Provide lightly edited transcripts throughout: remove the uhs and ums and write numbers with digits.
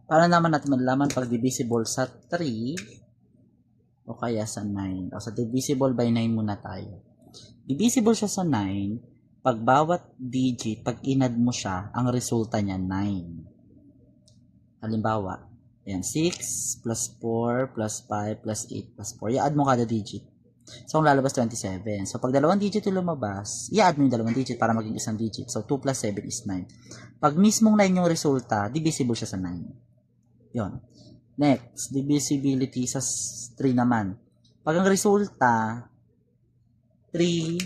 Para naman natin malalaman pag divisible sa 3 o kaya sa 9. O sa divisible by 9 muna tayo. Divisible siya sa 9 pag bawat digit, pag inad mo siya, ang resulta niya 9. Halimbawa, ayan, 6 plus 4 plus 5 plus 8 plus 4. I-add mo kada digit. So, ang lalabas 27. So, pag dalawang digit yung lumabas, i-add mo yung dalawang digit para maging isang digit. So, 2 plus 7 is 9. Pag mismong 9 yung resulta, divisible siya sa 9. Yon. Next, divisibility sa 3 naman. Pag ang resulta, 3,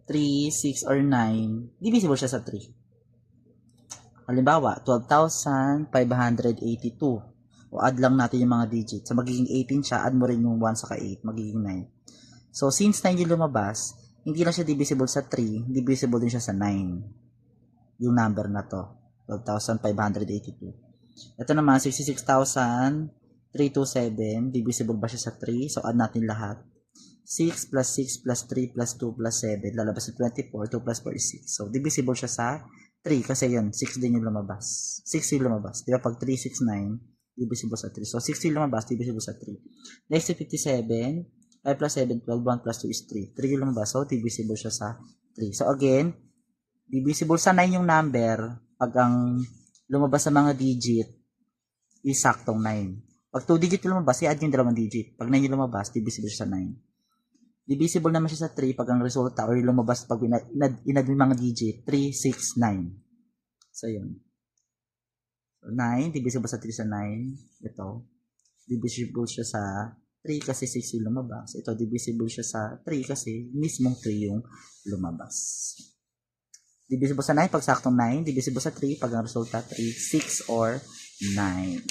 6, or 9, divisible siya sa 3. Halimbawa, 12,582. O add lang natin yung mga digits. So, magiging 18 siya. Add mo rin yung 1 saka 8. Magiging 9. So, since 9 yung lumabas, hindi lang siya divisible sa 3. Divisible din siya sa 9. Yung number na to. 12,582. Ito naman, 66,327. Divisible ba siya sa 3? So, add natin lahat. 6 plus 6 plus 3 plus 2 plus 7. Lalabas sa 24. 2 plus 4 is 6. So, divisible siya sa 3 kasi yun, 6 din yung lumabas. 6 yung lumabas. Diba pag 3, 6, 9, divisible sa 3. So, 6 yung lumabas, divisible sa 3. Next, 57, 5 plus 7, 12, 1 plus 2 is 3. 3 yung lumabas, so divisible siya sa 3. So, again, divisible sa 9 yung number pag ang lumabas sa mga digit is saktong 9. Pag 2 digit yung lumabas, i-add yung dalawang digit. Pag 9 yung lumabas, divisible siya sa 9. Divisible naman siya sa 3 pag ang resulta or lumabas pag inad yung mga digit, 3, 6, 9. So, yun. So, 9, divisible sa 3 sa 9. Ito, divisible siya sa 3 kasi 6 yung lumabas. Ito, divisible siya sa 3 kasi mismong 3 yung lumabas. Divisible sa 9 pag saktong 9. Divisible sa 3 pag ang resulta 3, 6, or 9.